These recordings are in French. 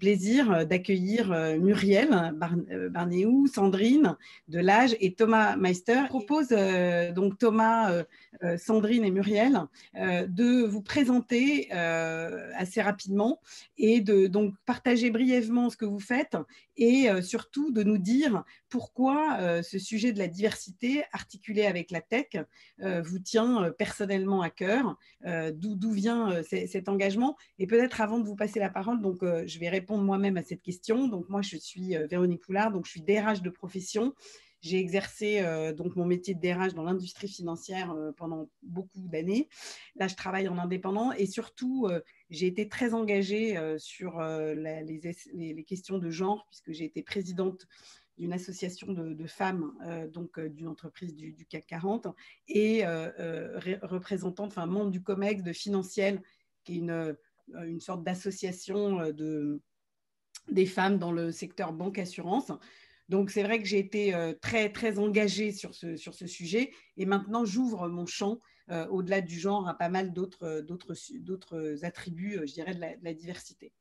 plaisir d'accueillir Muriel Barnéou, Sandrine Delage et Thomas Meister. Je propose donc Thomas, Sandrine et Muriel de vous présenter assez rapidement et de donc partager brièvement ce que vous faites et surtout de nous dire pourquoi ce sujet de la diversité articulé avec la tech vous tient personnellement à cœur, d'où vient cet engagement. Et peut-être avant de vous passer la parole, donc, je vais répondre moi-même à cette question. Donc moi, je suis Véronique Poulard, donc je suis DRH de profession. J'ai exercé donc mon métier de DRH dans l'industrie financière pendant beaucoup d'années. Là, je travaille en indépendant et surtout, j'ai été très engagée sur les questions de genre, puisque j'ai été présidente d'une association de femmes, donc d'une entreprise du CAC 40, et représentante, enfin membre du COMEX de Financiel, qui est une sorte d'association des femmes dans le secteur banque-assurance. Donc, c'est vrai que j'ai été très, très engagée sur ce sujet. Et maintenant, j'ouvre mon champ au-delà du genre à pas mal d'autres attributs, je dirais, de la diversité.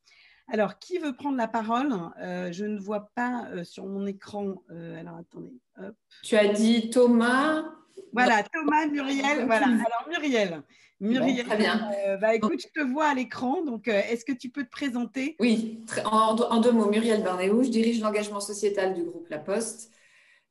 Alors, qui veut prendre la parole? Je ne vois pas sur mon écran. Alors, attendez. Hop. Tu as dit Thomas. Voilà, Thomas, Muriel. Voilà. Alors, Muriel. Bon, très bien. Écoute, je te vois à l'écran. Donc, est-ce que tu peux te présenter? Oui, en deux mots, Muriel Barnéou, je dirige l'engagement sociétal du groupe La Poste.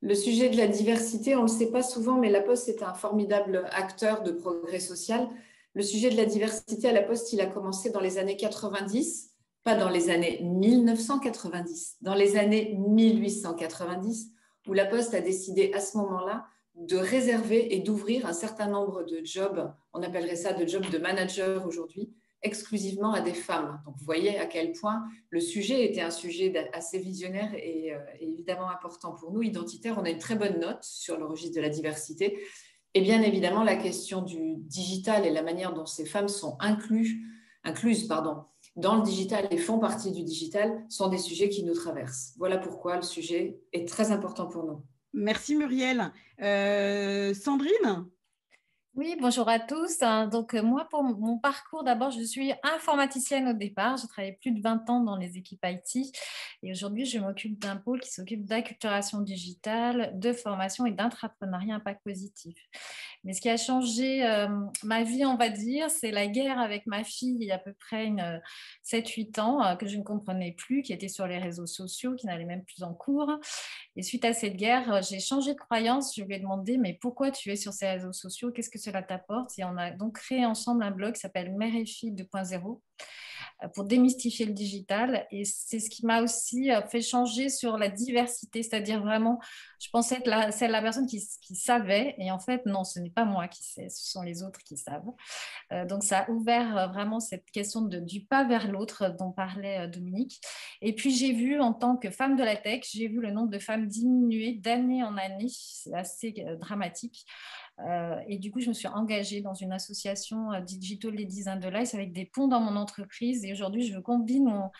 Le sujet de la diversité, on ne le sait pas souvent, mais La Poste est un formidable acteur de progrès social. Le sujet de la diversité à La Poste, il a commencé dans les années 90, pas dans les années 1990, dans les années 1890, où La Poste a décidé à ce moment-là de réserver et d'ouvrir un certain nombre de jobs, on appellerait ça de jobs de manager aujourd'hui, exclusivement à des femmes. Donc, vous voyez à quel point le sujet était un sujet assez visionnaire et évidemment important pour nous, identitaire. On a une très bonne note sur le registre de la diversité. Et bien évidemment, la question du digital et la manière dont ces femmes sont incluses dans le digital et font partie du digital sont des sujets qui nous traversent. Voilà pourquoi le sujet est très important pour nous. Merci Muriel. Sandrine? Oui, bonjour à tous. Donc, moi, pour mon parcours, d'abord, je suis informaticienne au départ. J'ai travaillé plus de 20 ans dans les équipes IT et aujourd'hui, je m'occupe d'un pôle qui s'occupe d'acculturation digitale, de formation et d'intrapreneuriat impact positif. Mais ce qui a changé ma vie, on va dire, c'est la guerre avec ma fille il y a à peu près 7-8 ans que je ne comprenais plus, qui était sur les réseaux sociaux, qui n'allait même plus en cours. Et suite à cette guerre, j'ai changé de croyance. Je lui ai demandé, mais pourquoi tu es sur ces réseaux sociaux? Qu'est-ce que cela t'apporte? Et on a donc créé ensemble un blog qui s'appelle Mère et Fille 2.0 pour démystifier le digital. Et c'est ce qui m'a aussi fait changer sur la diversité, c'est-à-dire vraiment, je pensais être c'est la personne qui savait. Et en fait, non, ce n'est pas moi qui sais, ce sont les autres qui savent. Donc, ça a ouvert vraiment cette question du pas vers l'autre dont parlait Dominique. Et puis, j'ai vu, en tant que femme de la tech, j'ai vu le nombre de femmes diminuer d'année en année. C'est assez dramatique. Et du coup, je me suis engagée dans une association Digital Ladies and the Life avec des ponts dans mon entreprise. Et aujourd'hui, je combine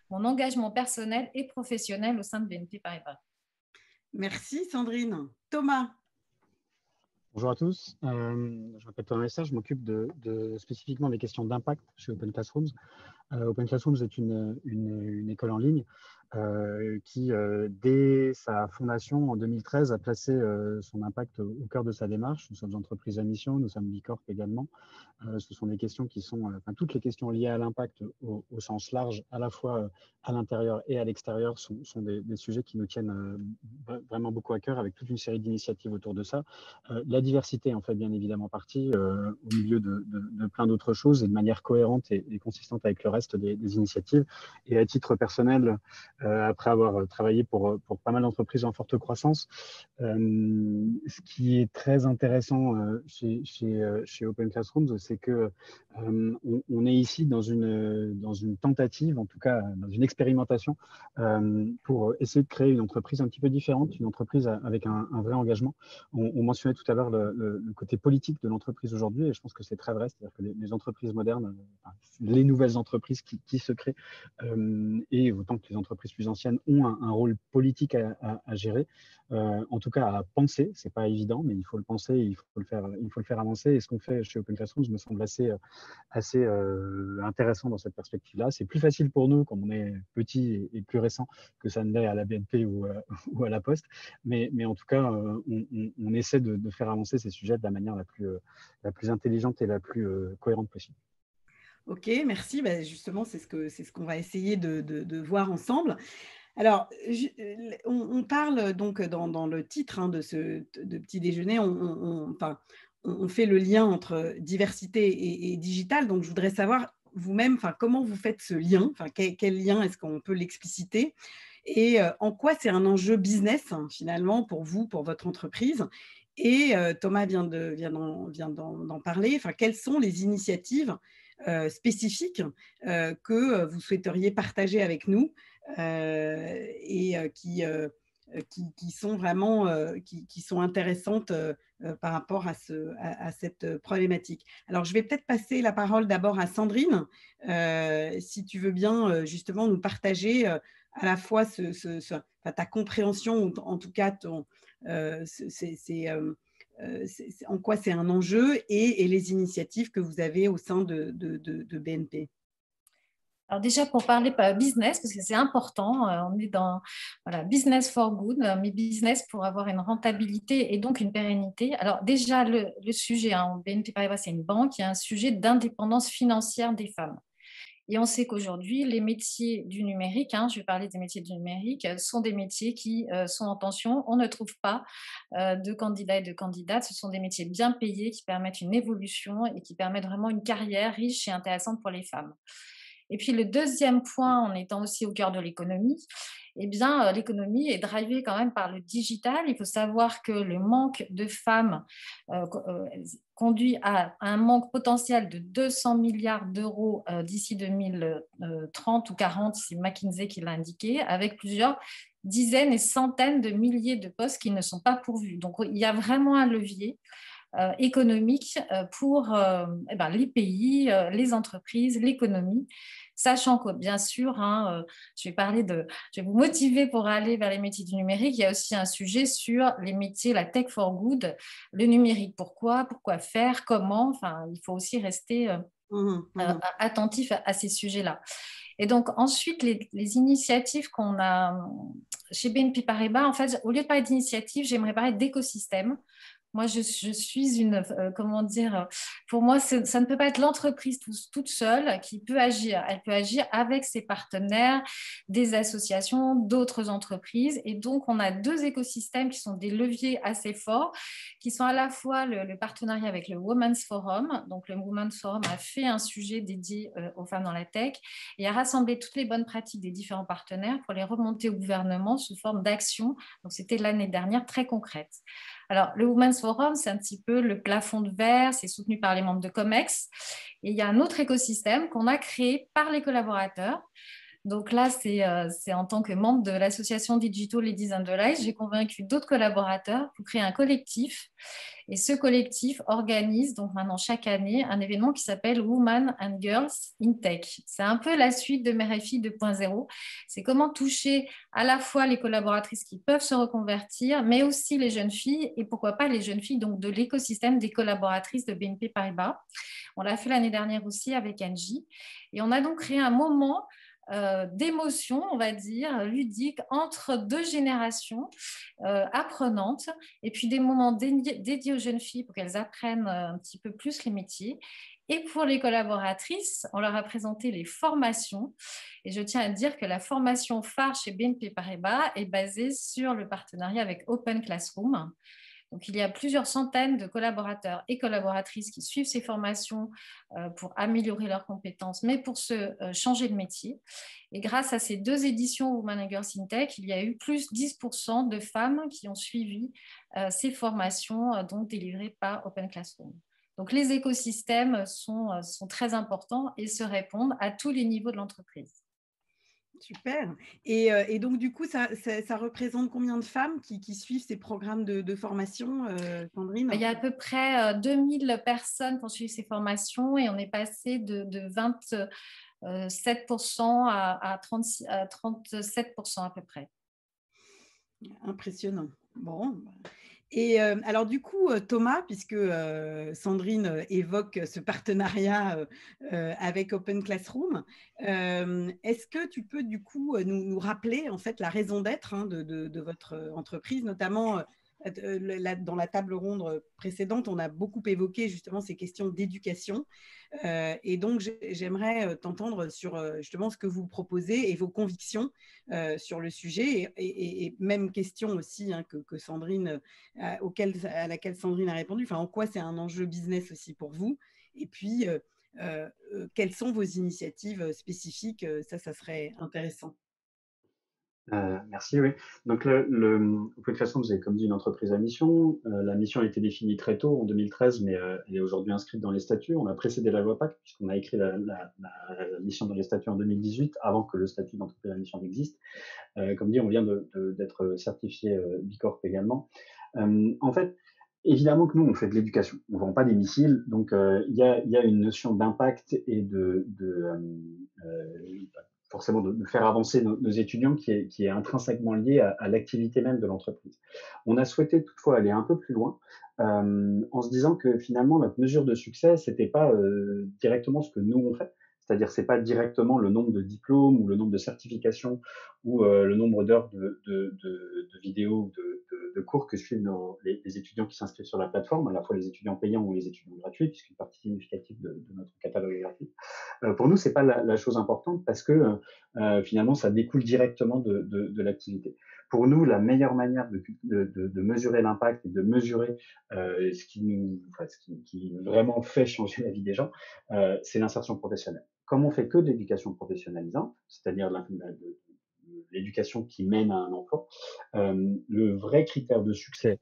mon engagement personnel et professionnel au sein de BNP Paribas. Merci Sandrine. Thomas? Bonjour à tous, je m'appelle Thomas Meister, je m'occupe spécifiquement des questions d'impact chez Open Classrooms. Open Classrooms est une école en ligne qui, dès sa fondation en 2013, a placé son impact au cœur de sa démarche. Nous sommes entreprise à mission, nous sommes Bicorp également. Ce sont des questions qui sont, toutes les questions liées à l'impact au sens large, à la fois à l'intérieur et à l'extérieur, sont des sujets qui nous tiennent vraiment beaucoup à cœur, avec toute une série d'initiatives autour de ça. La diversité en fait bien évidemment partie, au milieu de plein d'autres choses et de manière cohérente et consistante avec le reste des initiatives. Et à titre personnel, après avoir travaillé pour pas mal d'entreprises en forte croissance, ce qui est très intéressant chez Open Classrooms, c'est que on est ici dans une tentative, en tout cas dans une expérimentation, pour essayer de créer une entreprise un petit peu différente, une entreprise avec un vrai engagement. On mentionnait tout à l'heure le côté politique de l'entreprise aujourd'hui, et je pense que c'est très vrai, c'est-à-dire que les entreprises modernes, les nouvelles entreprises qui se créent, et autant que les entreprises entreprises plus anciennes ont un rôle politique à gérer, en tout cas à penser. C'est pas évident, mais il faut le penser, il faut le faire avancer. Et ce qu'on fait chez Open Classrooms me semble assez intéressant dans cette perspective-là. C'est plus facile pour nous, comme on est petit et plus récent, que ça ne l'est à la BNP ou à la Poste. Mais en tout cas, on essaie de faire avancer ces sujets de la manière la plus intelligente et la plus cohérente possible. Ok, merci. Ben justement, c'est ce qu'on va essayer de voir ensemble. Alors, on parle donc dans le titre de petit déjeuner, on fait le lien entre diversité et digital. Donc, je voudrais savoir vous-même, comment vous faites ce lien, quel lien est-ce qu'on peut l'expliciter et en quoi c'est un enjeu business finalement pour vous, pour votre entreprise. Et Thomas vient d'en parler. Quelles sont les initiatives spécifiques que vous souhaiteriez partager avec nous et qui sont vraiment qui sont intéressantes par rapport à cette problématique. Alors, je vais peut-être passer la parole d'abord à Sandrine, si tu veux bien justement nous partager à la fois ta compréhension, ou en tout cas en quoi c'est un enjeu et les initiatives que vous avez au sein de BNP. Alors déjà, pour parler business, parce que c'est important, on est dans business for good, mais business pour avoir une rentabilité et donc une pérennité. Alors déjà, le sujet, BNP Paribas, c'est une banque, il y a un sujet d'indépendance financière des femmes. Et on sait qu'aujourd'hui, les métiers du numérique, je vais parler des métiers du numérique, sont des métiers qui sont en tension. On ne trouve pas de candidats et de candidates. Ce sont des métiers bien payés qui permettent une évolution et qui permettent vraiment une carrière riche et intéressante pour les femmes. Et puis le deuxième point, en étant aussi au cœur de l'économie, l'économie est drivée quand même par le digital. Il faut savoir que le manque de femmes conduit à un manque potentiel de 200 milliards d'euros d'ici 2030 ou 40, c'est McKinsey qui l'a indiqué, avec plusieurs dizaines et centaines de milliers de postes qui ne sont pas pourvus. Donc il y a vraiment un levier économique pour les pays, les entreprises, l'économie, sachant que bien sûr, je vais vous motiver pour aller vers les métiers du numérique. Il y a aussi un sujet sur les métiers, la tech for good, le numérique, pourquoi faire, comment. Il faut aussi rester attentif à ces sujets-là. Et donc ensuite, les initiatives qu'on a chez BNP Paribas, en fait, au lieu de parler d'initiatives, j'aimerais parler d'écosystème. Moi, je suis pour moi, ça ne peut pas être l'entreprise toute seule qui peut agir. Elle peut agir avec ses partenaires, des associations, d'autres entreprises. Et donc, on a deux écosystèmes qui sont des leviers assez forts, qui sont à la fois le partenariat avec le Women's Forum. Donc, le Women's Forum a fait un sujet dédié aux femmes dans la tech et a rassemblé toutes les bonnes pratiques des différents partenaires pour les remonter au gouvernement sous forme d'actions. Donc, c'était l'année dernière, très concrète. Alors, le Women's Forum, c'est un petit peu le plafond de verre, c'est soutenu par les membres de COMEX. Et il y a un autre écosystème qu'on a créé par les collaborateurs. Donc là, c'est en tant que membre de l'association Digital Ladies and the Light, j'ai convaincu d'autres collaborateurs pour créer un collectif. Et ce collectif organise donc maintenant chaque année un événement qui s'appelle Women and Girls in Tech. C'est un peu la suite de RFI 2.0. C'est comment toucher à la fois les collaboratrices qui peuvent se reconvertir, mais aussi les jeunes filles et pourquoi pas les jeunes filles donc de l'écosystème des collaboratrices de BNP Paribas. On l'a fait l'année dernière aussi avec Angie. Et on a donc créé un moment d'émotion, on va dire, ludique entre deux générations apprenantes et puis des moments dédiés aux jeunes filles pour qu'elles apprennent un petit peu plus les métiers. Et pour les collaboratrices, on leur a présenté les formations. Et je tiens à dire que la formation phare chez BNP Paribas est basée sur le partenariat avec Open Classroom. Donc, il y a plusieurs centaines de collaborateurs et collaboratrices qui suivent ces formations pour améliorer leurs compétences, mais pour se changer de métier. Et grâce à ces deux éditions Women and Girls in Tech, il y a eu plus 10% de femmes qui ont suivi ces formations donc délivrées par Open Classroom. Donc, les écosystèmes sont très importants et se répondent à tous les niveaux de l'entreprise. Super. Et donc, du coup, ça représente combien de femmes qui suivent ces programmes de formation, Sandrine? Il y a à peu près 2000 personnes qui ont suivi ces formations et on est passé de 7% à 37% à peu près. Impressionnant. Bon. Et alors du coup, Thomas, puisque Sandrine évoque ce partenariat avec Open Classroom, est-ce que tu peux du coup nous rappeler en fait la raison d'être de votre entreprise, notamment dans la table ronde précédente, on a beaucoup évoqué justement ces questions d'éducation. Et donc, j'aimerais t'entendre sur justement ce que vous proposez et vos convictions sur le sujet. Et même question aussi que Sandrine, à laquelle Sandrine a répondu. Enfin, en quoi c'est un enjeu business aussi pour vous? Et puis, quelles sont vos initiatives spécifiques? Ça serait intéressant. Merci, oui. Donc, Open Classroom, vous avez comme dit une entreprise à mission. La mission a été définie très tôt, en 2013, mais elle est aujourd'hui inscrite dans les statuts. On a précédé la loi PAC, puisqu'on a écrit la mission dans les statuts en 2018, avant que le statut d'entreprise à mission n'existe. Comme dit, on vient d'être certifié Bicorp également. En fait, évidemment que nous, on fait de l'éducation. On ne vend pas des missiles. Donc, il y a une notion d'impact et forcément de faire avancer nos étudiants qui est intrinsèquement lié à l'activité même de l'entreprise. On a souhaité toutefois aller un peu plus loin en se disant que finalement, notre mesure de succès, c'était pas directement ce que nous on fait. C'est-à-dire, c'est pas directement le nombre de diplômes ou le nombre de certifications ou le nombre d'heures de vidéos, de cours que suivent les étudiants qui s'inscrivent sur la plateforme, à la fois les étudiants payants ou les étudiants gratuits, puisqu'une partie significative de notre catalogue est gratuite. Pour nous, c'est pas la chose importante parce que finalement, ça découle directement de l'activité. Pour nous, la meilleure manière de mesurer l'impact et de mesurer ce qui vraiment fait changer la vie des gens, c'est l'insertion professionnelle. Comme on fait que de l'éducation professionnalisante, c'est-à-dire l'éducation qui mène à un emploi, le vrai critère de succès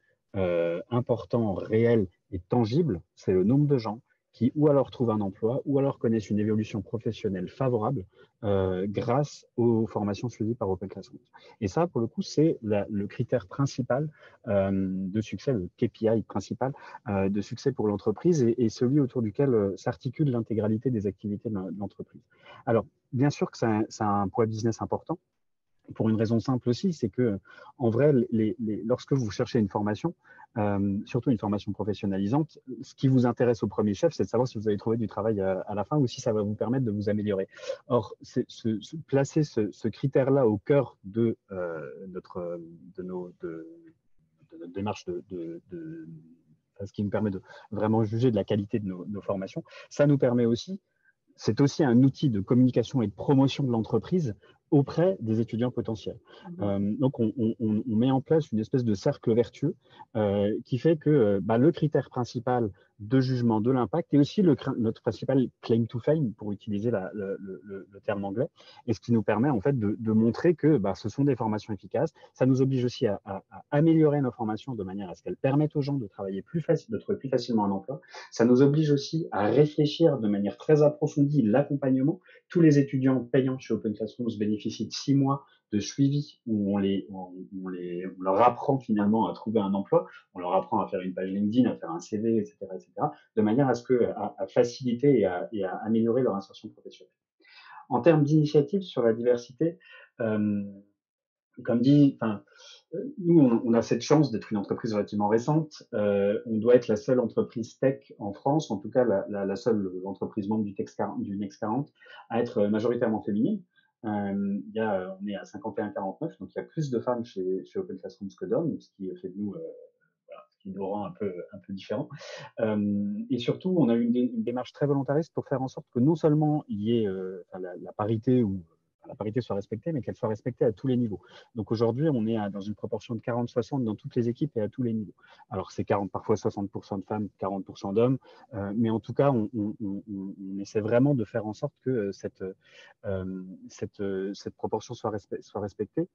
important, réel et tangible, c'est le nombre de gens qui ou alors trouvent un emploi ou alors connaissent une évolution professionnelle favorable grâce aux formations suivies par Open Classroom. Et ça, pour le coup, c'est le critère principal de succès, le KPI principal de succès pour l'entreprise et celui autour duquel s'articule l'intégralité des activités de l'entreprise. Alors, bien sûr que ça a un poids business important. Pour une raison simple aussi, c'est que en vrai, lorsque vous cherchez une formation, surtout une formation professionnalisante, ce qui vous intéresse au premier chef, c'est de savoir si vous allez trouver du travail à la fin ou si ça va vous permettre de vous améliorer. Or, placer ce critère-là au cœur de notre démarche ce qui nous permet de vraiment juger de la qualité de nos formations, ça nous permet aussi, c'est aussi un outil de communication et de promotion de l'entreprise auprès des étudiants potentiels. Donc, on met en place une espèce de cercle vertueux qui fait que le critère principal de jugement de l'impact est aussi notre principal claim to fame, pour utiliser le terme anglais, et ce qui nous permet en fait de montrer que ce sont des formations efficaces. Ça nous oblige aussi à améliorer nos formations de manière à ce qu'elles permettent aux gens de travailler de trouver plus facilement un emploi. Ça nous oblige aussi à réfléchir de manière très approfondie l'accompagnement. Tous les étudiants payants chez Open Classroom bénéficient de 6 mois de suivi où on leur apprend finalement à trouver un emploi, on leur apprend à faire une page LinkedIn, à faire un CV, etc., de manière à faciliter et à améliorer leur insertion professionnelle. En termes d'initiatives sur la diversité, comme dit, nous, on a cette chance d'être une entreprise relativement récente. On doit être la seule entreprise tech en France, en tout cas la seule entreprise membre du Next 40 à être majoritairement féminine. On est à 51-49, donc il y a plus de femmes chez Open Classroom que d'hommes, ce qui fait de nous, ce qui nous rend un peu différents. Et surtout, on a eu une démarche très volontariste pour faire en sorte que non seulement il y ait la parité ou la parité soit respectée, mais qu'elle soit respectée à tous les niveaux. Donc aujourd'hui, on est dans une proportion de 40-60 dans toutes les équipes et à tous les niveaux. Alors c'est parfois 60% de femmes, 40% d'hommes, mais en tout cas, on essaie vraiment de faire en sorte que cette proportion soit respectée.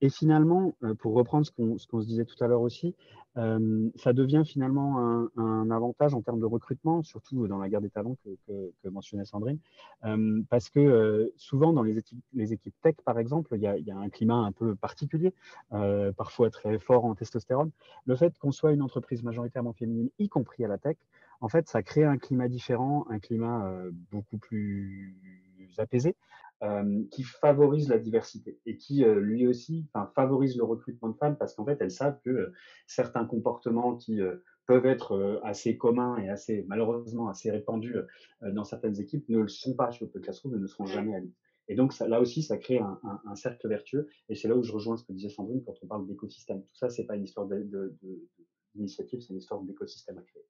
Et finalement, pour reprendre ce qu'on se disait tout à l'heure aussi, ça devient finalement un avantage en termes de recrutement, surtout dans la guerre des talents que mentionnait Sandrine, parce que souvent dans les équipes tech, par exemple, il y a un climat un peu particulier, parfois très fort en testostérone. Le fait qu'on soit une entreprise majoritairement féminine, y compris à la tech, en fait, ça crée un climat différent, un climat beaucoup plus apaisé, qui favorise la diversité et qui, lui aussi, favorise le recrutement de femmes parce qu'en fait, elles savent que certains comportements qui peuvent être assez communs et assez, malheureusement, assez répandus dans certaines équipes ne le sont pas chez Open Classroom et ne seront jamais à lui. Et donc, ça, là aussi, ça crée un cercle vertueux. Et c'est là où je rejoins ce que disait Sandrine quand on parle d'écosystème. Tout ça, c'est pas une histoire d'initiative, c'est une histoire d'écosystème à créer.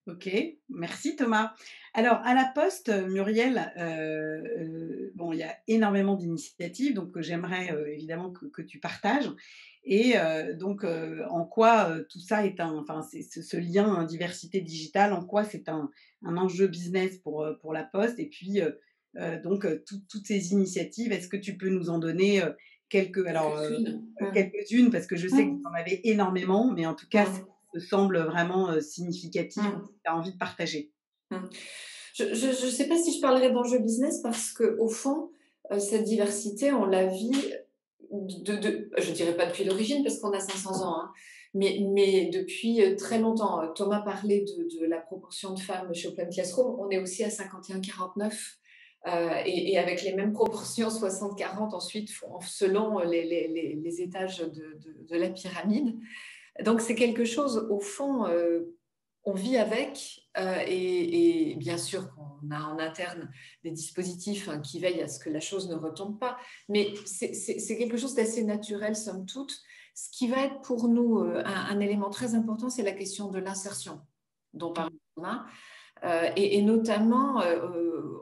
Ok, merci Thomas. Alors, à la Poste, Muriel, bon, il y a énormément d'initiatives, donc j'aimerais évidemment que tu partages. Et donc, en quoi tout ça est enfin, ce lien diversité digitale, en quoi c'est un enjeu business pour la Poste. Et puis, donc, toutes ces initiatives, est-ce que tu peux nous en donner quelques, alors, quelques-unes, parce que je sais que vous en avez énormément, mais en tout cas, me semble vraiment significatif, que tu as envie de partager. Je ne sais pas si je parlerai d'enjeu business parce qu'au fond, cette diversité, on la vit, je ne dirais pas depuis l'origine parce qu'on a 500 ans, hein, mais depuis très longtemps. Thomas parlait de la proportion de femmes chez Open Classroom, on est aussi à 51-49. Et avec les mêmes proportions, 60-40 ensuite, selon les étages de la pyramide. Donc c'est quelque chose, au fond, on vit avec, et bien sûr qu'on a en interne des dispositifs qui veillent à ce que la chose ne retombe pas, mais c'est quelque chose d'assez naturel, somme toute. Ce qui va être pour nous un élément très important, c'est la question de l'insertion dont parle Thomas. Et notamment,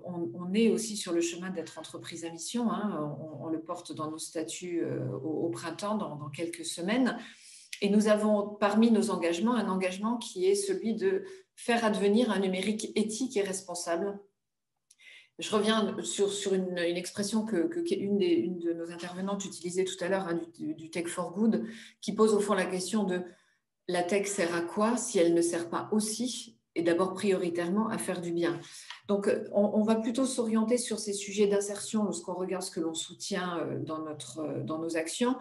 on est aussi sur le chemin d'être entreprise à mission, hein, on le porte dans nos statuts au printemps, dans quelques semaines. Et nous avons parmi nos engagements un engagement qui est celui de faire advenir un numérique éthique et responsable. Je reviens sur une expression qu'une de nos intervenantes utilisait tout à l'heure, hein, du Tech for Good, qui pose au fond la question de la tech sert à quoi si elle ne sert pas aussi, et d'abord prioritairement, à faire du bien. Donc, on va plutôt s'orienter sur ces sujets d'insertion lorsqu'on regarde ce que l'on soutient dans nos actions.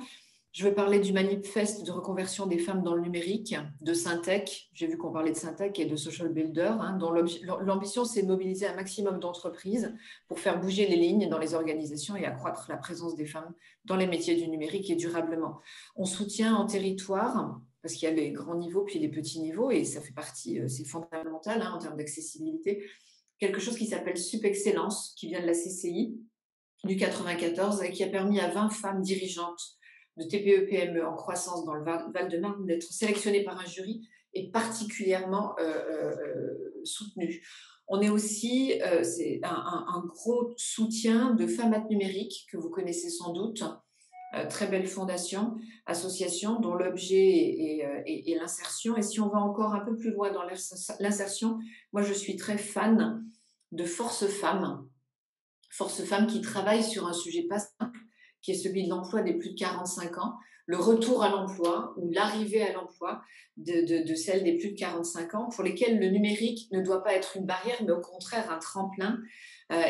Je vais parler du Manifeste de reconversion des femmes dans le numérique, de Syntech. J'ai vu qu'on parlait de Syntech et de Social Builder, hein, dont l'ambition, c'est de mobiliser un maximum d'entreprises pour faire bouger les lignes dans les organisations et accroître la présence des femmes dans les métiers du numérique et durablement. On soutient en territoire, parce qu'il y a les grands niveaux puis les petits niveaux, et ça fait partie, c'est fondamental en termes d'accessibilité, quelque chose qui s'appelle SupExcellence, qui vient de la CCI du 94 et qui a permis à 20 femmes dirigeantes de TPE-PME en croissance dans le Val-de-Marne d'être sélectionnées par un jury et particulièrement soutenues. On est aussi, c'est un gros soutien de Femmes Numérique que vous connaissez sans doute, très belle fondation, association dont l'objet est l'insertion. Et si on va encore un peu plus loin dans l'insertion, moi je suis très fan de Force Femmes qui travaillent sur un sujet pas simple, qui est celui de l'emploi des plus de 45 ans, le retour à l'emploi ou l'arrivée à l'emploi de celles des plus de 45 ans, pour lesquelles le numérique ne doit pas être une barrière, mais au contraire un tremplin.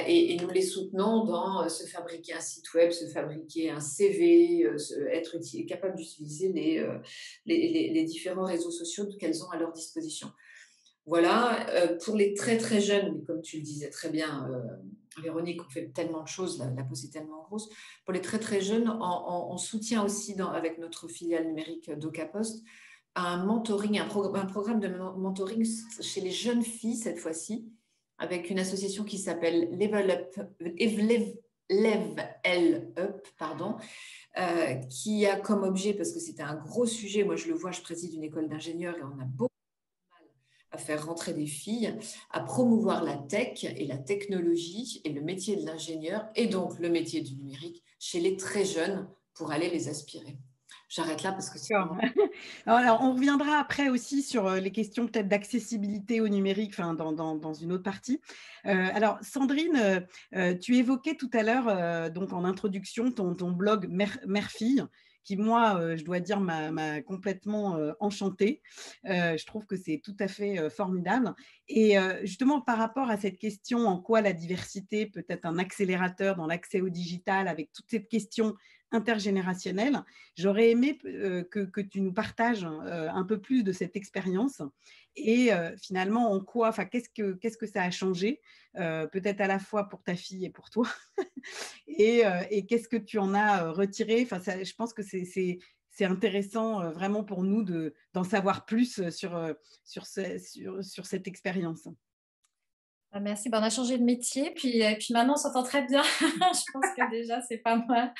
Et nous les soutenons dans se fabriquer un site web, se fabriquer un CV, être capable d'utiliser les différents réseaux sociaux qu'elles ont à leur disposition. Voilà, pour les très très jeunes, mais comme tu le disais très bien, Véronique, on fait tellement de choses, la pause est tellement grosse. Pour les très très jeunes, on soutient aussi avec notre filiale numérique d'Ocapost un mentoring, un programme de mentoring chez les jeunes filles cette fois-ci, avec une association qui s'appelle Level Up, qui a comme objet, parce que c'était un gros sujet, moi je le vois, je préside une école d'ingénieurs et on a beaucoup à faire rentrer des filles, à promouvoir la tech et la technologie et le métier de l'ingénieur et donc le métier du numérique chez les très jeunes pour aller les aspirer. J'arrête là parce que c'est vraiment... Alors, on reviendra après aussi sur les questions peut-être d'accessibilité au numérique, dans une autre partie. Alors, Sandrine, tu évoquais tout à l'heure, donc en introduction, ton blog Mère-Fille, qui, moi, je dois dire, m'a complètement enchantée. Je trouve que c'est tout à fait formidable. Et justement, par rapport à cette question, en quoi la diversité peut être un accélérateur dans l'accès au digital, avec toute cette question intergénérationnelle. J'aurais aimé que tu nous partages un peu plus de cette expérience et finalement, en quoi, enfin, qu'est-ce que ça a changé, peut-être à la fois pour ta fille et pour toi, et qu'est-ce que tu en as retiré. Enfin, je pense que c'est intéressant vraiment pour nous d'en savoir plus sur cette expérience. Merci. Ben, on a changé de métier, puis maintenant on s'entend très bien. Je pense que déjà c'est pas mal.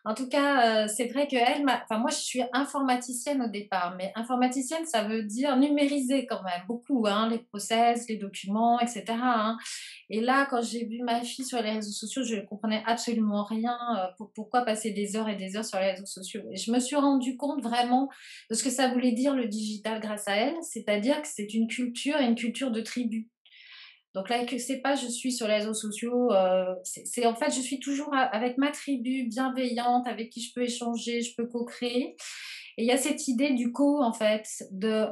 En tout cas, c'est vrai que enfin, moi je suis informaticienne au départ, mais informaticienne ça veut dire numériser quand même beaucoup, hein, les process, les documents, etc., hein. Et là, quand j'ai vu ma fille sur les réseaux sociaux, je ne comprenais absolument rien. Pourquoi passer des heures et des heures sur les réseaux sociaux? Et je me suis rendu compte vraiment de ce que ça voulait dire le digital grâce à elle, c'est-à-dire que c'est une culture de tribu. Donc là, que c'est pas je suis sur les réseaux sociaux, c'est en fait je suis toujours avec ma tribu bienveillante, avec qui je peux échanger, je peux co-créer. Et il y a cette idée du en fait,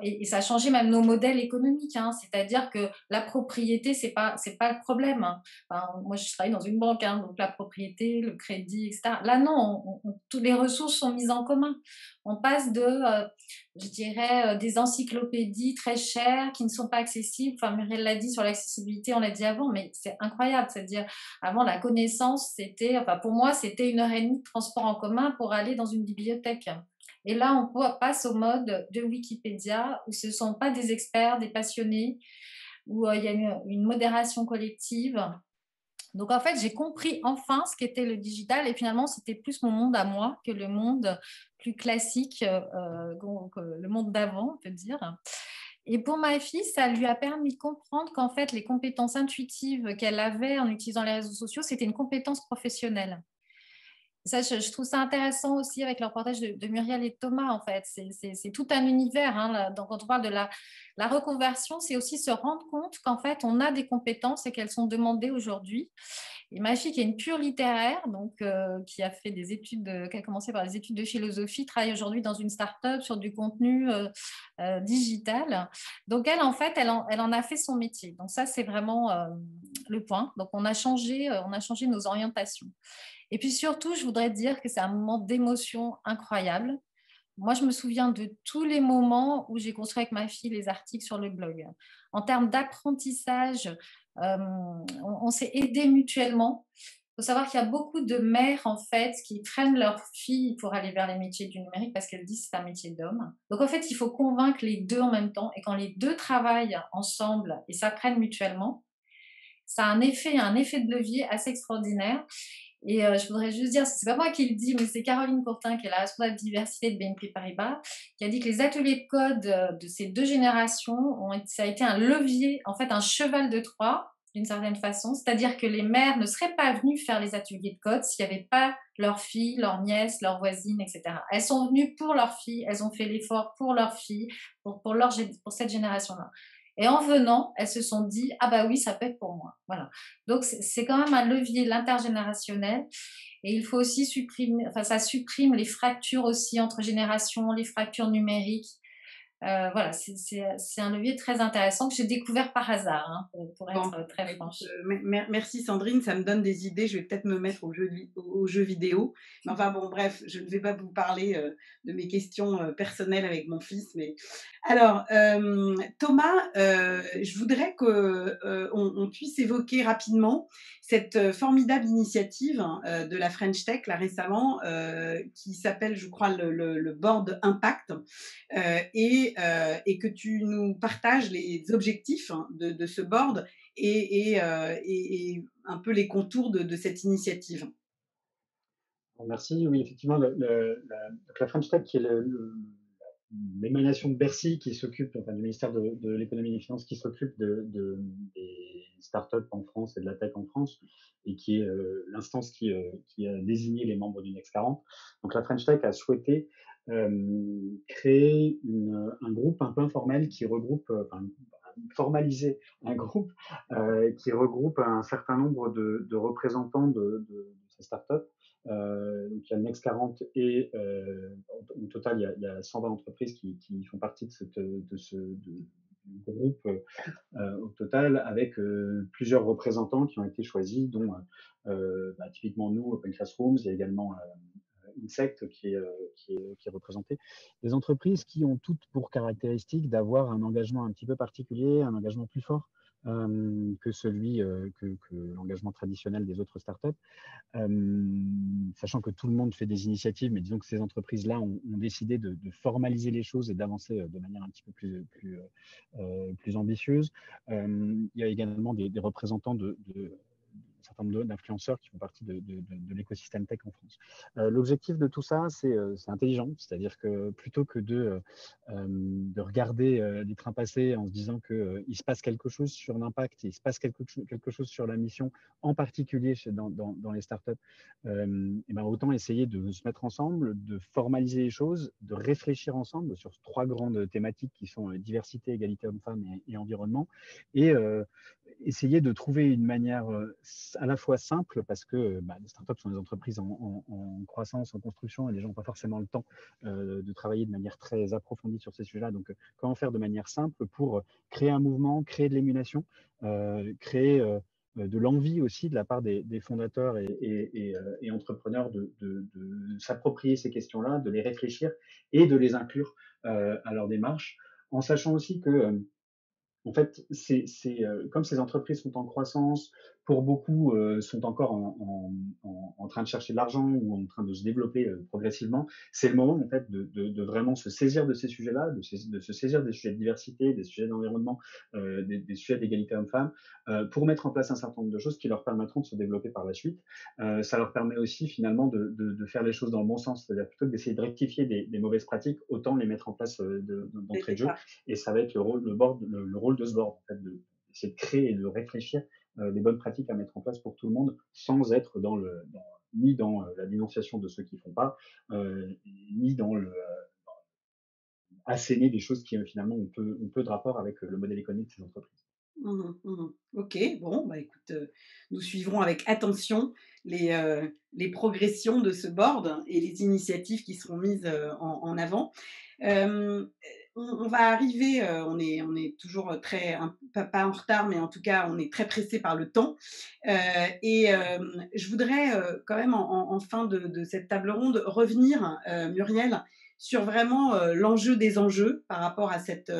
et ça a changé même nos modèles économiques, hein, c'est-à-dire que la propriété, c'est pas le problème, hein. Enfin, moi, je travaille dans une banque, hein, donc la propriété, le crédit, etc. Là, non, toutes les ressources sont mises en commun. On passe je dirais, des encyclopédies très chères qui ne sont pas accessibles. Enfin, Muriel l'a dit sur l'accessibilité, on l'a dit avant, mais c'est incroyable. C'est-à-dire, avant, la connaissance, enfin, pour moi, c'était 1 heure et demie de transport en commun pour aller dans une bibliothèque. Et là, on passe au mode de Wikipédia, où ce ne sont pas des experts, des passionnés, où il y a une modération collective. Donc, en fait, j'ai compris enfin ce qu'était le digital, et finalement, c'était plus mon monde à moi que le monde plus classique, donc, le monde d'avant, on peut dire. Et pour ma fille, ça lui a permis de comprendre qu'en fait, les compétences intuitives qu'elle avait en utilisant les réseaux sociaux, c'était une compétence professionnelle. Ça, je trouve ça intéressant aussi avec le reportage de Muriel et Thomas, en fait. C'est tout un univers, hein, là. Donc, quand on parle de la reconversion, c'est aussi se rendre compte qu'en fait, on a des compétences et qu'elles sont demandées aujourd'hui. Et ma fille, qui est une pure littéraire, donc qui a fait des études, qui a commencé par des études de philosophie, travaille aujourd'hui dans une start-up sur du contenu digital. Donc, elle, en fait, elle en a fait son métier. Donc, ça, c'est vraiment le point. Donc, on a changé nos orientations. Et puis surtout, je voudrais dire que c'est un moment d'émotion incroyable. Moi, je me souviens de tous les moments où j'ai construit avec ma fille les articles sur le blog. En termes d'apprentissage, on s'est aidés mutuellement. Il faut savoir qu'il y a beaucoup de mères, en fait, qui freinent leurs filles pour aller vers les métiers du numérique parce qu'elles disent que c'est un métier d'homme. Donc, en fait, il faut convaincre les deux en même temps. Et quand les deux travaillent ensemble et s'apprennent mutuellement, ça a un effet de levier assez extraordinaire. Et je voudrais juste dire, c'est pas moi qui le dis, mais c'est Caroline Courtin, qui est la responsable diversité de BNP Paribas, qui a dit que les ateliers de code de ces deux générations, ça a été un levier, en fait un cheval de Troie, d'une certaine façon. C'est-à-dire que les mères ne seraient pas venues faire les ateliers de code s'il n'y avait pas leurs filles, leurs nièces, leurs voisines, etc. Elles sont venues pour leurs filles, elles ont fait l'effort pour leurs filles, pour cette génération-là. Et en venant, elles se sont dit « Ah bah oui, ça peut être pour moi ». Voilà. Donc, c'est quand même un levier, l'intergénérationnel. Et il faut aussi ça supprime les fractures aussi entre générations, les fractures numériques. Voilà, c'est un levier très intéressant que j'ai découvert par hasard, hein, pour être Bon, très franche. merci Sandrine, ça me donne des idées. Je vais peut-être me mettre aux jeux vidéo. Mais enfin bon, bref, je ne vais pas vous parler de mes questions personnelles avec mon fils. Mais alors, Thomas, je voudrais qu'on puisse évoquer rapidement cette formidable initiative de la French Tech là récemment, qui s'appelle, je crois, le Board Impact, et que tu nous partages les objectifs de ce board et un peu les contours de cette initiative. Merci. Oui, effectivement, la French Tech, qui est l'émanation de Bercy, qui s'occupe, enfin, du ministère de l'économie et des finances, qui s'occupe des startups en France et de la tech en France, et qui est l'instance qui a désigné les membres du Next 40. Donc, la French Tech a souhaité créer un groupe un peu informel qui regroupe, formaliser un groupe qui regroupe un certain nombre de représentants de ces startups. Donc il y a le Next 40 et au total il y a 120 entreprises qui font partie de groupe au total, avec plusieurs représentants qui ont été choisis, dont typiquement nous, Open Classrooms, il y a également Insect qui est représenté. Des entreprises qui ont toutes pour caractéristique d'avoir un engagement un petit peu particulier, un engagement plus fort que celui que l'engagement traditionnel des autres startups. Sachant que tout le monde fait des initiatives, mais disons que ces entreprises-là ont décidé de formaliser les choses et d'avancer de manière un petit peu plus ambitieuse. Il y a également des représentants de un certain nombre d'influenceurs qui font partie de l'écosystème tech en France. L'objectif de tout ça, c'est intelligent, c'est-à-dire que plutôt que de regarder les trains passer en se disant qu'il se passe quelque chose sur l'impact, il se passe quelque chose sur la mission, en particulier dans les startups, autant essayer de se mettre ensemble, de formaliser les choses, de réfléchir ensemble sur 3 grandes thématiques qui sont diversité, égalité homme-femme et environnement, et essayer de trouver une manière à la fois simple, parce que les startups sont des entreprises en croissance, en construction, et les gens n'ont pas forcément le temps de travailler de manière très approfondie sur ces sujets-là. Donc, comment faire de manière simple pour créer un mouvement, créer de l'émulation, créer de l'envie aussi de la part des fondateurs et entrepreneurs de s'approprier ces questions-là, de les réfléchir et de les inclure à leur démarche, en sachant aussi que en fait, comme ces entreprises sont en croissance, pour beaucoup sont encore en train de chercher de l'argent ou en train de se développer progressivement, c'est le moment en fait de vraiment se saisir de ces sujets-là, de se saisir des sujets de diversité, des sujets d'environnement, des sujets d'égalité homme-femme, pour mettre en place un certain nombre de choses qui leur permettront de se développer par la suite. Ça leur permet aussi finalement de faire les choses dans le bon sens, c'est-à-dire plutôt que d'essayer de rectifier des mauvaises pratiques, autant les mettre en place d'entrée de jeu. Et ça va être le rôle de ce board, en fait, c'est de créer et de réfléchir des bonnes pratiques à mettre en place pour tout le monde, sans être ni dans la dénonciation de ceux qui ne font pas, ni dans asséner des choses qui finalement ont peu de rapport avec le modèle économique de ces entreprises. Ok, bon, écoute, nous suivrons avec attention les progressions de ce board et les initiatives qui seront mises en avant. On va arriver, on est toujours pas en retard, mais en tout cas, on est très pressé par le temps. Je voudrais quand même, en fin de cette table ronde, revenir, Muriel, sur vraiment l'enjeu des enjeux par rapport à cette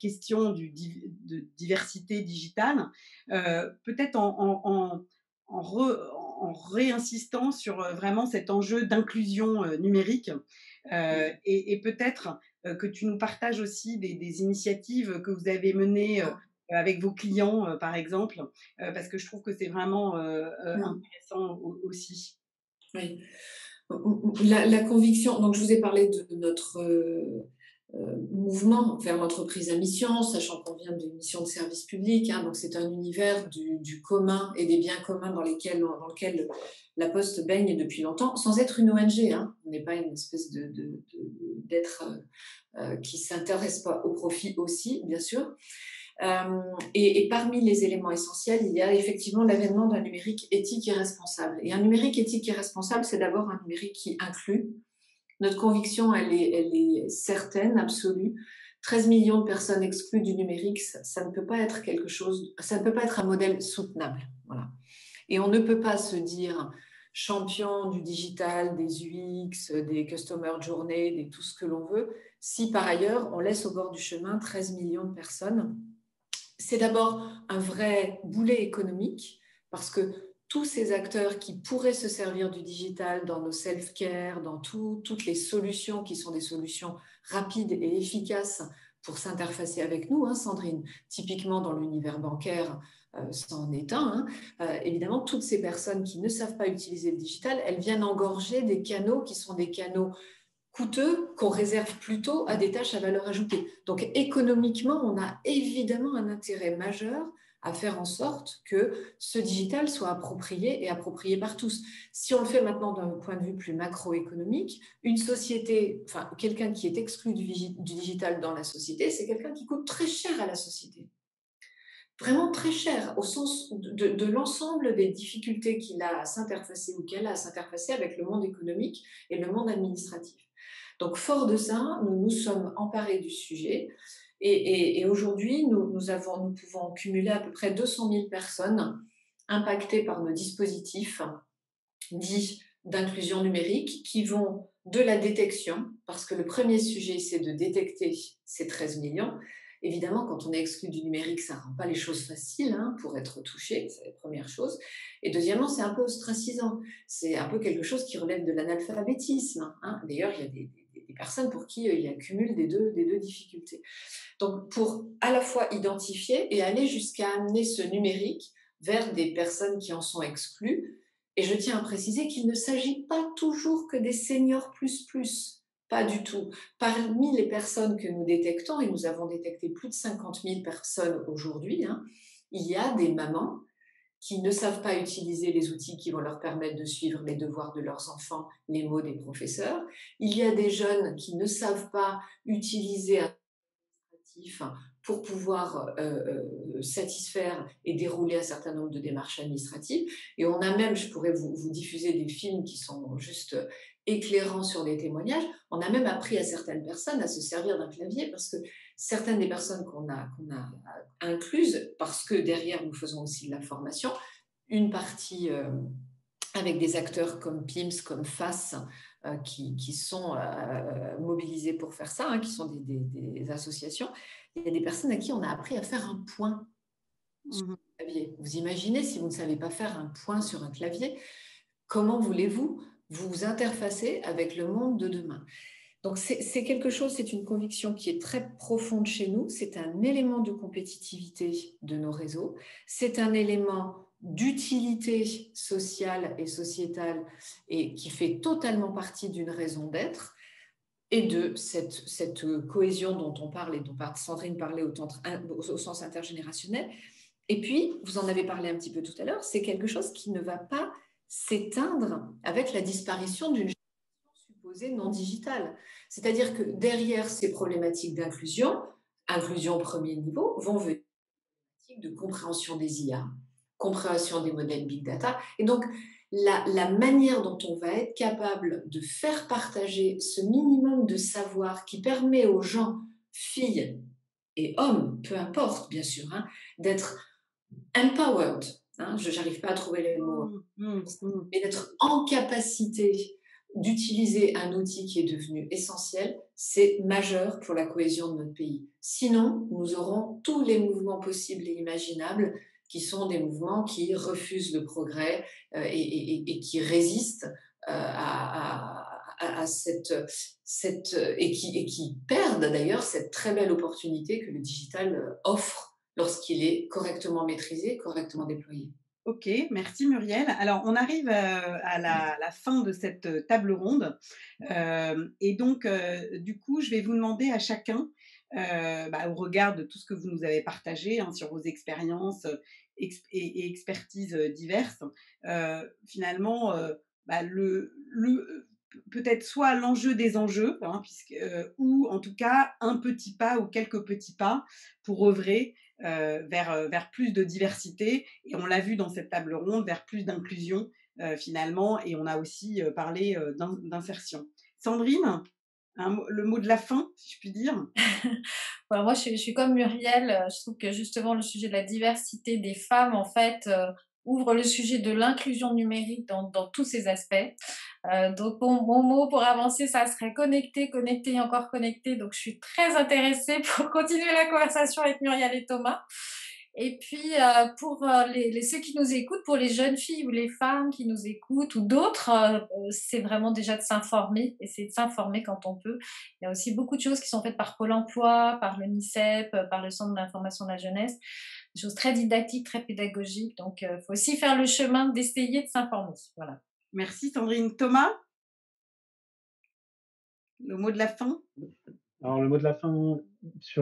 question de diversité digitale, peut-être en réinsistant sur vraiment cet enjeu d'inclusion numérique, et peut-être que tu nous partages aussi des initiatives que vous avez menées avec vos clients, par exemple, parce que je trouve que c'est vraiment intéressant aussi. Oui. La conviction, donc je vous ai parlé de notre mouvement vers l'entreprise à mission, sachant qu'on vient d'une mission de service public, donc c'est un univers du commun et des biens communs dans lequel la Poste baigne depuis longtemps, sans être une ONG. On n'est pas une espèce d'être qui ne s'intéresse pas au profit aussi, bien sûr. Et parmi les éléments essentiels, il y a effectivement l'avènement d'un numérique éthique et responsable. Et un numérique éthique et responsable, c'est d'abord un numérique qui inclut. Notre conviction, elle est certaine, absolue. 13 millions de personnes exclues du numérique, ça ne peut pas être ça ne peut pas être un modèle soutenable. Voilà. Et on ne peut pas se dire champion du digital, des UX, des customer journey, de tout ce que l'on veut, si par ailleurs on laisse au bord du chemin 13 millions de personnes. C'est d'abord un vrai boulet économique, parce que tous ces acteurs qui pourraient se servir du digital dans nos self-care, dans toutes les solutions qui sont des solutions rapides et efficaces pour s'interfacer avec nous, Sandrine, typiquement dans l'univers bancaire, c'en est un. Évidemment, toutes ces personnes qui ne savent pas utiliser le digital, elles viennent engorger des canaux qui sont des canaux coûteux qu'on réserve plutôt à des tâches à valeur ajoutée. Donc économiquement, on a évidemment un intérêt majeur à faire en sorte que ce digital soit approprié et approprié par tous. Si on le fait maintenant d'un point de vue plus macroéconomique, une société, quelqu'un qui est exclu du digital dans la société, c'est quelqu'un qui coûte très cher à la société. vraiment très cher au sens de l'ensemble des difficultés qu'il a à s'interfacer ou qu'elle a à s'interfacer avec le monde économique et le monde administratif. Donc, fort de ça, nous nous sommes emparés du sujet et aujourd'hui, nous pouvons cumuler à peu près 200 000 personnes impactées par nos dispositifs dits d'inclusion numérique qui vont de la détection, parce que le premier sujet, c'est de détecter ces 13 millions. Évidemment, quand on est exclu du numérique, ça ne rend pas les choses faciles pour être touché, c'est la première chose. Et deuxièmement, c'est un peu ostracisant. C'est un peu quelque chose qui relève de l'analphabétisme. D'ailleurs, il y a des personnes pour qui il y a cumul des deux difficultés. Donc, pour à la fois identifier et aller jusqu'à amener ce numérique vers des personnes qui en sont exclues. Et je tiens à préciser qu'il ne s'agit pas toujours que des seniors plus, pas du tout. Parmi les personnes que nous détectons, et nous avons détecté plus de 50 000 personnes aujourd'hui, il y a des mamans qui ne savent pas utiliser les outils qui vont leur permettre de suivre les devoirs de leurs enfants, les mots des professeurs. Il y a des jeunes qui ne savent pas utiliser un administratif pour pouvoir satisfaire et dérouler un certain nombre de démarches administratives. Et on a même, je pourrais vous diffuser des films qui sont juste éclairants sur des témoignages, on a même appris à certaines personnes à se servir d'un clavier parce que certaines des personnes qu'on a incluses, parce que derrière nous faisons aussi de la formation, une partie avec des acteurs comme PIMS, comme FAS, qui sont mobilisés pour faire ça, qui sont des associations. Il y a des personnes à qui on a appris à faire un point sur un clavier. Vous imaginez, si vous ne savez pas faire un point sur un clavier, comment voulez-vous vous interfacer avec le monde de demain? Donc, c'est quelque chose, c'est une conviction qui est très profonde chez nous. C'est un élément de compétitivité de nos réseaux. C'est un élément d'utilité sociale et sociétale et qui fait totalement partie d'une raison d'être et de cette cohésion dont on parle et dont Sandrine parlait au sens intergénérationnel. Et puis, vous en avez parlé un petit peu tout à l'heure, c'est quelque chose qui ne va pas s'éteindre avec la disparition d'une génération supposée non digitale. C'est-à-dire que derrière ces problématiques d'inclusion, inclusion premier niveau, vont venir des problématiques de compréhension des IA, compréhension des modèles big data. Et donc, la manière dont on va être capable de faire partager ce minimum de savoir qui permet aux gens, filles et hommes, peu importe bien sûr, d'être empowered, je n'arrive pas à trouver les mots, mais d'être en capacité d'utiliser un outil qui est devenu essentiel, c'est majeur pour la cohésion de notre pays. Sinon, nous aurons tous les mouvements possibles et imaginables qui sont des mouvements qui refusent le progrès et qui résistent à et qui perdent d'ailleurs cette très belle opportunité que le digital offre lorsqu'il est correctement maîtrisé, correctement déployé. Ok, merci Muriel. Alors, on arrive à la fin de cette table ronde. Et donc, du coup, je vais vous demander à chacun, au regard de tout ce que vous nous avez partagé sur vos expériences et expertises diverses, finalement, peut-être soit l'enjeu des enjeux, ou en tout cas un petit pas ou quelques petits pas pour œuvrer vers plus de diversité, et on l'a vu dans cette table ronde, vers plus d'inclusion finalement, et on a aussi parlé d'insertion. Sandrine, le mot de la fin, si je puis dire. Voilà, moi, je suis comme Muriel, je trouve que justement le sujet de la diversité des femmes, en fait, ouvre le sujet de l'inclusion numérique dans tous ses aspects. Donc, mon mot pour avancer, ça serait connecter, connecter et encore connecter. Donc, je suis très intéressée pour continuer la conversation avec Muriel et Thomas. Et puis, pour ceux qui nous écoutent, pour les jeunes filles ou les femmes qui nous écoutent ou d'autres, c'est vraiment déjà de s'informer, essayer de s'informer quand on peut. Il y a aussi beaucoup de choses qui sont faites par Pôle emploi, par l'UNICEF, par le Centre d'information de la jeunesse, des choses très didactiques, très pédagogiques. Donc, il faut aussi faire le chemin d'essayer de s'informer. Voilà. Merci Sandrine. Thomas, le mot de la fin? Alors, le mot de la fin, je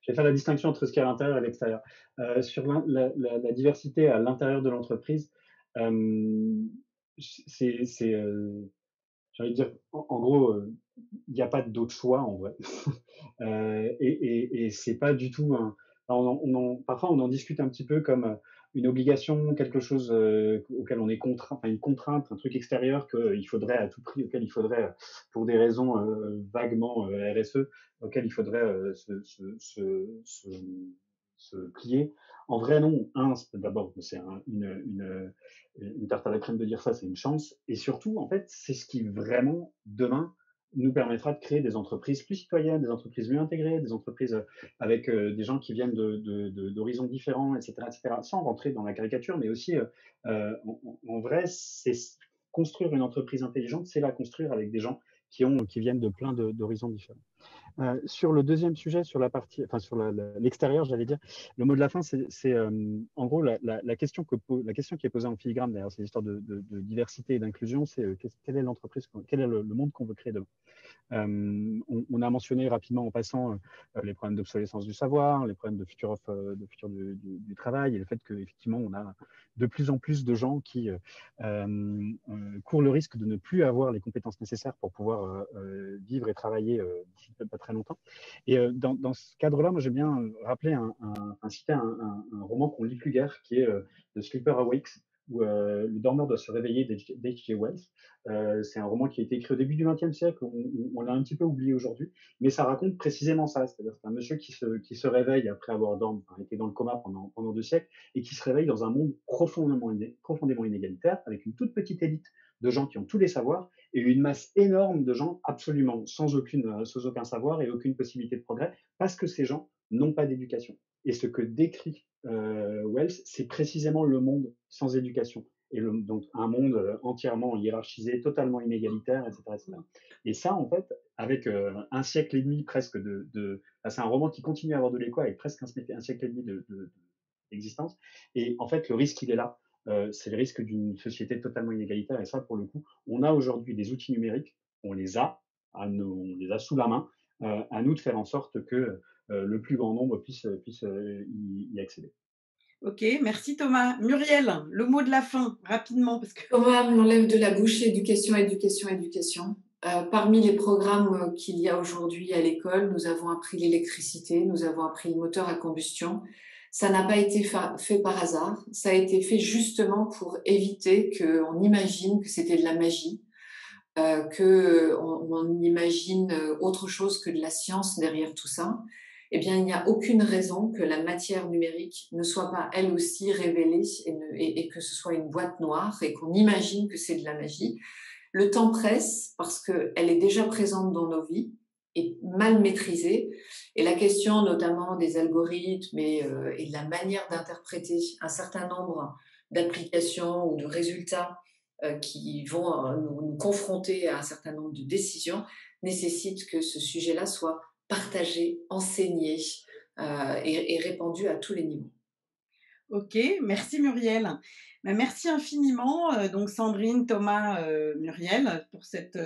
vais faire la distinction entre ce qui est à l'intérieur et à l'extérieur. Sur la diversité à l'intérieur de l'entreprise, j'ai envie de dire, en gros, il n'y a pas d'autre choix en vrai. Et c'est pas du tout Alors, parfois, on en discute un petit peu comme une obligation, quelque chose auquel on est contraint, enfin une contrainte, un truc extérieur qu'il faudrait à tout prix, auquel il faudrait, pour des raisons vaguement RSE, auquel il faudrait se plier. En vrai, non. D'abord, c'est une tarte à la crème de dire ça, c'est une chance. Et surtout, en fait, c'est ce qui vraiment, demain, nous permettra de créer des entreprises plus citoyennes, des entreprises mieux intégrées, des entreprises avec des gens qui viennent d'horizons différents, etc., sans rentrer dans la caricature, mais aussi, en vrai, c'est construire une entreprise intelligente, c'est la construire avec des gens qui viennent de plein d'horizons différents. Sur le deuxième sujet, sur la partie, enfin sur l'extérieur, j'allais dire, le mot de la fin, c'est en gros la question qui est posée en filigrane derrière ces histoires de diversité et d'inclusion, c'est quelle est l'entreprise, quel est le monde qu'on veut créer demain. On a mentionné rapidement en passant les problèmes d'obsolescence du savoir, les problèmes de futur du travail et le fait qu'effectivement, on a de plus en plus de gens qui courent le risque de ne plus avoir les compétences nécessaires pour pouvoir vivre et travailler d'ici pas très longtemps. Et dans ce cadre-là, moi, j'ai bien rappelé citer un roman qu'on lit plus guère, qui est The Sleeper Awakes, où le dormeur doit se réveiller d'H.G. Wells. C'est un roman qui a été écrit au début du XXe siècle, on l'a un petit peu oublié aujourd'hui, mais ça raconte précisément ça, c'est-à-dire que c'est un monsieur qui se réveille après avoir été dans le coma pendant 2 siècles, et qui se réveille dans un monde profondément inégalitaire, avec une toute petite élite de gens qui ont tous les savoirs, et une masse énorme de gens absolument sans aucun savoir et aucune possibilité de progrès, parce que ces gens n'ont pas d'éducation. Et ce que décrit Wells, c'est précisément le monde sans éducation. Et donc un monde entièrement hiérarchisé, totalement inégalitaire, etc., etc. Et ça, en fait, avec un siècle et demi presque c'est un roman qui continue à avoir de l'écho avec presque un siècle et demi d'existence. Et en fait, le risque, il est là. C'est le risque d'une société totalement inégalitaire. Et ça, pour le coup, on a aujourd'hui des outils numériques, on les a, on les a sous la main, à nous de faire en sorte que le plus grand nombre puisse y accéder. Ok, merci Thomas. Muriel, le mot de la fin, rapidement. Parce que... Thomas m'enlève de la bouche éducation, éducation, éducation. Parmi les programmes qu'il y a aujourd'hui à l'école, nous avons appris l'électricité, nous avons appris le moteur à combustion. Ça n'a pas été fait par hasard, ça a été fait justement pour éviter qu'on imagine que c'était de la magie, qu'on imagine autre chose que de la science derrière tout ça. Eh bien, il n'y a aucune raison que la matière numérique ne soit pas elle aussi révélée et que ce soit une boîte noire et qu'on imagine que c'est de la magie. Le temps presse parce qu'elle est déjà présente dans nos vies et mal maîtrisée. Et la question notamment des algorithmes et de la manière d'interpréter un certain nombre d'applications ou de résultats qui vont nous confronter à un certain nombre de décisions nécessite que ce sujet-là soit partagé, enseigné et répandu à tous les niveaux. Ok, merci Muriel. Ben, merci infiniment, donc Sandrine, Thomas, Muriel, pour cet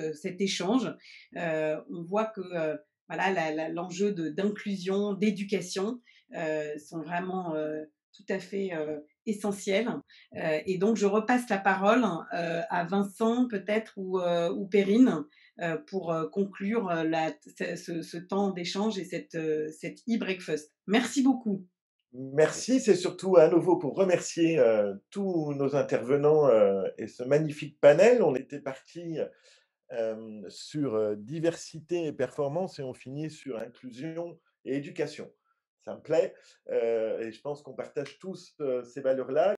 échange. On voit que voilà, l'enjeu d'inclusion, d'éducation sont vraiment tout à fait essentiels. Et donc, je repasse la parole à Vincent peut-être ou Perrine pour conclure ce temps d'échange et cette e-breakfast. Merci beaucoup. Merci, c'est surtout à nouveau pour remercier tous nos intervenants et ce magnifique panel. On était parti sur diversité et performance et on finit sur inclusion et éducation. Ça me plaît et je pense qu'on partage tous ces valeurs-là.